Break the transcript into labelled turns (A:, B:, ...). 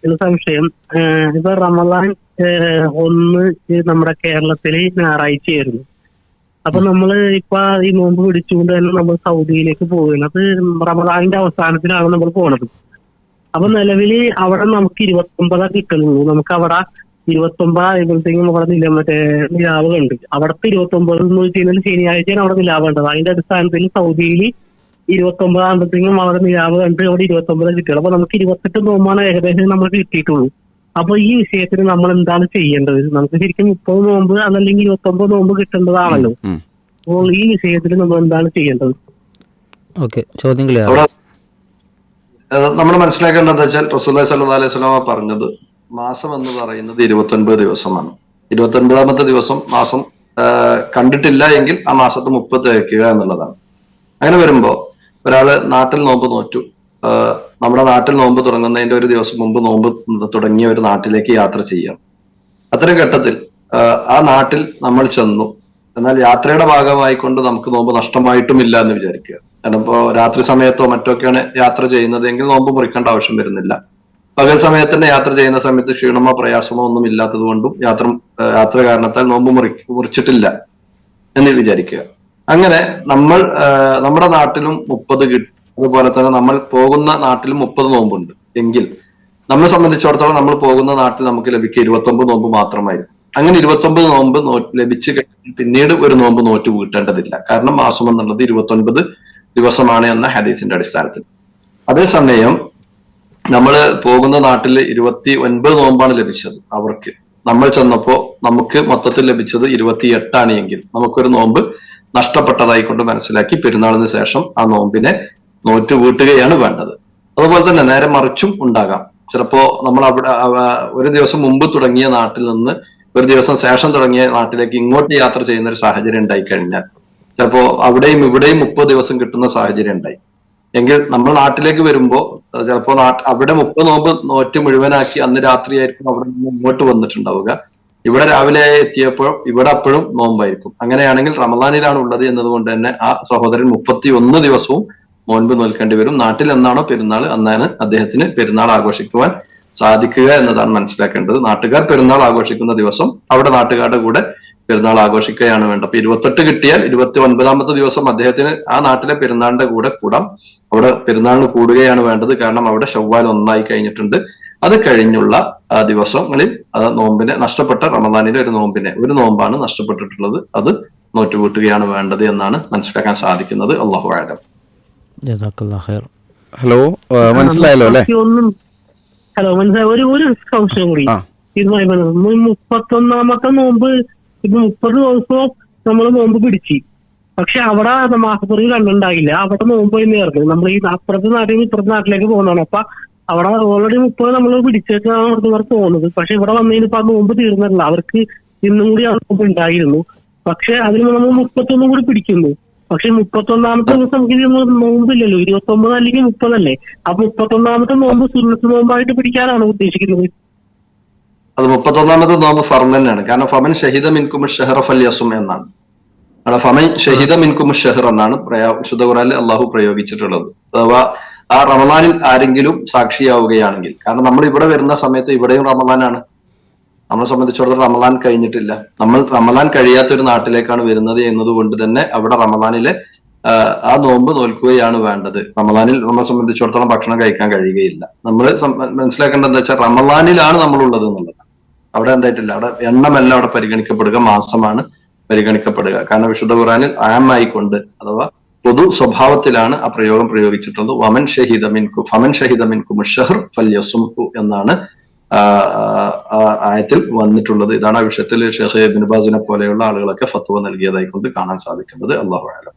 A: ഒരു സംശയം. ഇപ്പൊ റമദാൻ 1 നമ്മുടെ കേരളത്തില് ഞായറാഴ്ചയായിരുന്നു. അപ്പൊ നമ്മള് ഇപ്പൊ ഈ നോമ്പ് പിടിച്ചുകൊണ്ട് തന്നെ നമ്മൾ സൗദിയിലേക്ക് പോവുകയാണ്. അത് റമദാനിന്റെ അവസാനത്തിലാണ് നമ്മൾ പോണത്. അപ്പൊ നിലവില് അവിടെ നമുക്ക് 29 കിട്ടുന്നുള്ളൂ. നമുക്ക് അവിടെ 29 ആയപ്പോഴത്തേക്കും അവിടെ മറ്റേ നിലാവ് കണ്ട്. അവിടത്തെ 29 എന്ന് വെച്ച് കഴിഞ്ഞാൽ ശനിയാഴ്ചയാണ് അവിടെ നിലാവ് കണ്ടത്. അതിന്റെ അടിസ്ഥാനത്തിൽ സൗദിയിൽ 29 ആകുമ്പോഴത്തേക്കും അവിടെ നിലാവ് കണ്ട് അവിടെ 29 കിട്ടിയത്. അപ്പൊ നമുക്ക് 28 നോമ്പാണ് ഏകദേശം നമുക്ക് കിട്ടിയിട്ടുള്ളൂ. അപ്പൊ ഈ വിഷയത്തിൽ നമ്മൾ എന്താണ് ചെയ്യേണ്ടത്? നമുക്ക് ശരിക്കും 30 നോമ്പ് അതല്ലെങ്കിൽ 29 നോമ്പ് കിട്ടേണ്ടതാണല്ലോ. അപ്പോൾ ഈ വിഷയത്തിൽ നമ്മൾ എന്താണ് ചെയ്യേണ്ടത്?
B: ഓക്കെ, ചോദ്യം
C: നമ്മൾ മനസ്സിലാക്കേണ്ടത് എന്താ വെച്ചാൽ റസൂലുള്ളാഹി സ്വല്ലല്ലാഹു അലൈഹി വസല്ലം പറഞ്ഞത് മാസം എന്ന് പറയുന്നത് 29 ദിവസമാണ്. 29ാമത്തെ ദിവസം മാസം കണ്ടിട്ടില്ല എങ്കിൽ ആ മാസത്തെ 30 തികയ്ക്കുക എന്നുള്ളതാണ്. അങ്ങനെ വരുമ്പോ ഒരാള് നാട്ടിൽ നോമ്പ് നോറ്റു, നമ്മുടെ നാട്ടിൽ നോമ്പ് തുടങ്ങുന്നതിന്റെ ഒരു ദിവസം മുമ്പ് നോമ്പ് തുടങ്ങിയ ഒരു നാട്ടിലേക്ക് യാത്ര ചെയ്യാം. അത്തരം ഘട്ടത്തിൽ ആ നാട്ടിൽ നമ്മൾ ചെന്നു, എന്നാൽ യാത്രയുടെ ഭാഗമായിക്കൊണ്ട് നമുക്ക് നോമ്പ് നഷ്ടമായിട്ടുമില്ല എന്ന് വിചാരിക്കുക. കാരണം ഇപ്പോ രാത്രി സമയത്തോ മറ്റൊക്കെയാണ് യാത്ര ചെയ്യുന്നതെങ്കിൽ നോമ്പ് മുറിക്കേണ്ട ആവശ്യം വരുന്നില്ല. പകൽ സമയത്ത് തന്നെ യാത്ര ചെയ്യുന്ന സമയത്ത് ക്ഷീണമോ പ്രയാസമോ ഒന്നും ഇല്ലാത്തത് കൊണ്ടും യാത്ര കാരണത്താൽ നോമ്പ് മുറിച്ചിട്ടില്ല എന്ന് വിചാരിക്കുക. അങ്ങനെ നമ്മൾ നമ്മുടെ നാട്ടിലും 30 കിട്ടും, അതുപോലെ തന്നെ നമ്മൾ പോകുന്ന നാട്ടിലും 30 നോമ്പുണ്ട് എങ്കിൽ നമ്മെ സംബന്ധിച്ചിടത്തോളം നമ്മൾ പോകുന്ന നാട്ടിൽ നമുക്ക് ലഭിക്കുക 29 നോമ്പ് മാത്രമായിരിക്കും. അങ്ങനെ 29 നോമ്പ് ലഭിച്ചു കഴിഞ്ഞാൽ പിന്നീട് ഒരു നോമ്പ് നോറ്റ് വീട്ടേണ്ടതില്ല. കാരണം മാസം എന്നുള്ളത് 29 ദിവസമാണ് എന്ന ഹദീസിന്റെ അടിസ്ഥാനത്തിൽ. അതേസമയം നമ്മൾ പോകുന്ന നാട്ടിൽ 29 നോമ്പാണ് ലഭിച്ചത്. അവർക്ക് നമ്മൾ ചെന്നപ്പോ നമുക്ക് മൊത്തത്തിൽ ലഭിച്ചത് 28 എങ്കിൽ നമുക്കൊരു നോമ്പ് നഷ്ടപ്പെട്ടതായി കൊണ്ട് മനസ്സിലാക്കി പെരുന്നാളിന് ശേഷം ആ നോമ്പിനെ നോറ്റ് വീട്ടുകയാണ് വേണ്ടത്. അതുപോലെ തന്നെ നേരെ മറിച്ചും ഉണ്ടാകാം. ചിലപ്പോ നമ്മൾ അവിടെ ഒരു ദിവസം മുമ്പ് തുടങ്ങിയ നാട്ടിൽ നിന്ന് ഒരു ദിവസം ശേഷം തുടങ്ങിയ നാട്ടിലേക്ക് ഇങ്ങോട്ട് യാത്ര ചെയ്യുന്ന ഒരു സാഹചര്യം ഉണ്ടായി കഴിഞ്ഞാൽ ചിലപ്പോ അവിടെയും ഇവിടെയും 30 ദിവസം കിട്ടുന്ന സാഹചര്യം ഉണ്ടായി എങ്കിൽ നമ്മൾ നാട്ടിലേക്ക് വരുമ്പോ ചിലപ്പോ അവിടെ 30 നോമ്പ് നോറ്റ് മുഴുവനാക്കി അന്ന് രാത്രിയായിരിക്കും അവിടെ നിന്ന് ഇങ്ങോട്ട് വന്നിട്ടുണ്ടാവുക. ഇവിടെ രാവിലെ എത്തിയപ്പോൾ ഇവിടെ അപ്പോഴും നോമ്പായിരിക്കും. അങ്ങനെയാണെങ്കിൽ റമദാനിലാണ് ഉള്ളത് എന്നതുകൊണ്ട് തന്നെ ആ സഹോദരൻ 31 ദിവസവും നോൻപ് നോൽക്കേണ്ടി വരും. നാട്ടിൽ എന്നാണോ പെരുന്നാൾ അന്നാണ് അദ്ദേഹത്തിന് പെരുന്നാൾ ആഘോഷിക്കുവാൻ സാധിക്കുക എന്നതാണ് മനസ്സിലാക്കേണ്ടത്. നാട്ടുകാർ പെരുന്നാൾ ആഘോഷിക്കുന്ന ദിവസം അവിടെ നാട്ടുകാരുടെ കൂടെ പെരുന്നാൾ ആഘോഷിക്കുകയാണ് വേണ്ടത്. അപ്പൊ 28 കിട്ടിയാൽ 29ാമത്തെ ദിവസം അദ്ദേഹത്തിന് ആ നാട്ടിലെ പെരുന്നാളിന്റെ കൂടെ കൂടാം. അവിടെ പെരുന്നാളിന് കൂടുകയാണ് വേണ്ടത്. കാരണം അവിടെ ശവ്വാൽ 1 കഴിഞ്ഞിട്ടുണ്ട്. അത് കഴിഞ്ഞുള്ള ദിവസങ്ങളിൽ നോമ്പിനെ നഷ്ടപ്പെട്ട റമദാനിലെ ഒരു നോമ്പാണ് നഷ്ടപ്പെട്ടിട്ടുള്ളത്. അത് നോറ്റുകൂട്ടുകയാണ് വേണ്ടത് എന്നാണ് മനസ്സിലാക്കാൻ സാധിക്കുന്നത്. അല്ലാഹു അഅലം.
D: ഹലോ, മനസ്സിലായല്ലോ അല്ലെ?
A: ഹലോ, മനസ്സിലായി. ഒരു സംശയം കൂടി. 31ാമത്തെ നോമ്പ് ഇപ്പൊ 30 ദിവസം നമ്മൾ നോമ്പ് പിടിച്ച്, പക്ഷെ അവിടെ മാസപ്പുറം കണ്ടുണ്ടായില്ല. അവിടെ നോമ്പ് തന്നെയായിരുന്നു. നമ്മൾ ഈ അപ്പുറത്തെ നാട്ടിൽ നിന്ന് ഇപ്പുറത്തെ നാട്ടിലേക്ക് പോകുന്നതാണ്. അപ്പൊ അവിടെ ഓൾറെഡി 30 നമ്മൾ പിടിച്ചേക്കാണ് അവിടുന്ന് പോകുന്നത്. പക്ഷെ ഇവിടെ വന്നതിനിപ്പോ ആ നോമ്പ് തീർന്നില്ല. അവർക്ക് ഇന്നും കൂടി ആ നോമ്പ് ഉണ്ടായിരുന്നു. പക്ഷെ അതിന് നമ്മൾ 31 കൂടി പിടിക്കുന്നു. പക്ഷെ 31ാമത്തെ ദിവസം നമുക്ക് നോമ്പില്ലല്ലോ. 29 അല്ലെങ്കിൽ 30 അല്ലേ? അപ്പൊ 31ാമത്തെ നോമ്പ് സുന്നത്ത് നോമ്പായിട്ട് പിടിക്കാനാണ് ഉദ്ദേശിക്കുന്നത്.
C: അത് 31ാമത്തെ നോമ്പ് ഫർദ് തന്നെയാണ്. കാരണം ഫമൻ ഷഹിദ മിൻകും ഷഹറ ഫൽയസും എന്നാണ്. അവിടെ ഫമൻ ഷഹിദ മിൻകും ഷഹർ എന്നാണ് വിശുദ്ധ ഖുർആനിൽ അള്ളാഹു പ്രയോഗിച്ചിട്ടുള്ളത്. അഥവാ ആ റമദാനിൽ ആരെങ്കിലും സാക്ഷിയാവുകയാണെങ്കിൽ, കാരണം നമ്മൾ ഇവിടെ വരുന്ന സമയത്ത് ഇവിടെയും റമദാനാണ്. നമ്മളെ സംബന്ധിച്ചിടത്തോളം റമദാൻ കഴിഞ്ഞിട്ടില്ല. നമ്മൾ റമദാൻ കഴിയാത്ത ഒരു നാട്ടിലേക്കാണ് വരുന്നത് എന്നതുകൊണ്ട് തന്നെ അവിടെ റമദാനിലെ ആ നോമ്പ് നോൽക്കുകയാണ് വേണ്ടത്. റമദാനിൽ നമ്മളെ സംബന്ധിച്ചിടത്തോളം ഭക്ഷണം കഴിക്കാൻ കഴിയുകയില്ല. നമ്മൾ മനസ്സിലാക്കേണ്ടത് എന്താ വെച്ചാൽ റമദാനിലാണ് നമ്മളുള്ളത് എന്നുള്ളത്. അവിടെ എന്തായിട്ടില്ല, അവിടെ എണ്ണമെല്ലാം അവിടെ പരിഗണിക്കപ്പെടുക, മാസമാണ് പരിഗണിക്കപ്പെടുക. കാരണം വിശുദ്ധ ഖുർആനിൽ ആമായിക്കൊണ്ട് അഥവാ പൊതു സ്വഭാവത്തിലാണ് ആ പ്രയോഗം പ്രയോഗിച്ചിട്ടുള്ളത്. ഫമൻ ഷഹിദ മിൻകും ഷഹർ ഫൽയസുംഹു എന്നാണ് ആയത്തിൽ വന്നിട്ടുള്ളത്. ഇതാണ് ആ വിഷയത്തിൽ ഷെയ്ഖ് ഇബ്നു ബാസിനെ പോലെയുള്ള ആളുകളൊക്കെ ഫത്വ നൽകിയതായി കൊണ്ട് കാണാൻ സാധിക്കുന്നത്. അല്ലാഹു അഅലം.